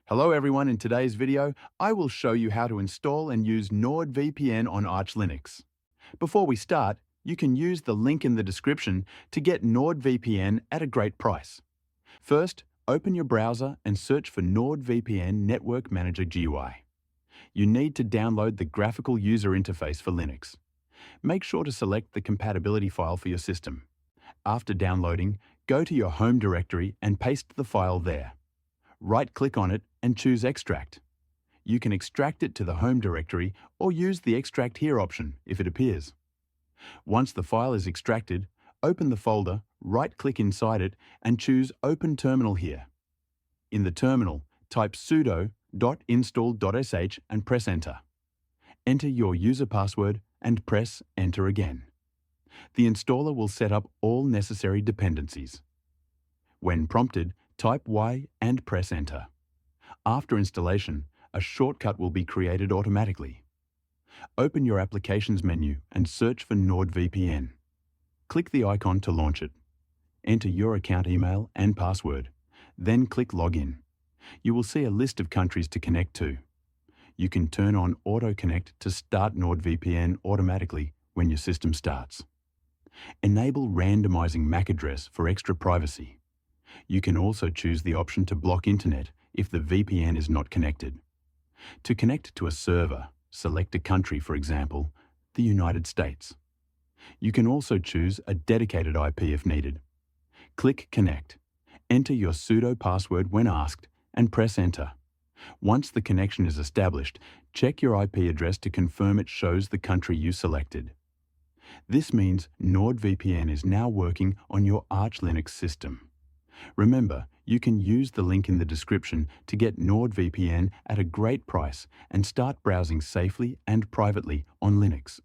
Hello everyone, in today's video, I will show you how to install and use NordVPN on Arch Linux. Before we start, you can use the link in the description to get NordVPN at a great price. First, open your browser and search for NordVPN Network Manager GUI. You need to download the graphical user interface for Linux. Make sure to select the compatibility file for your system. After downloading, go to your home directory and paste the file there. Right-click on it and choose Extract. You can extract it to the home directory or use the Extract Here option if it appears. Once the file is extracted, open the folder, right-click inside it and choose Open Terminal here. In the terminal, type sudo.install.sh and press Enter. Enter your user password and press Enter again. The installer will set up all necessary dependencies. When prompted, type Y and press Enter. After installation, a shortcut will be created automatically. Open your Applications menu and search for NordVPN. Click the icon to launch it. Enter your account email and password. Then click Login. You will see a list of countries to connect to. You can turn on Auto Connect to start NordVPN automatically when your system starts. Enable randomizing MAC address for extra privacy. You can also choose the option to block internet if the VPN is not connected. To connect to a server, select a country, for example, the United States. You can also choose a dedicated IP if needed. Click Connect. Enter your sudo password when asked and press Enter. Once the connection is established, check your IP address to confirm it shows the country you selected. This means NordVPN is now working on your Arch Linux system. Remember, you can use the link in the description to get NordVPN at a great price and start browsing safely and privately on Linux.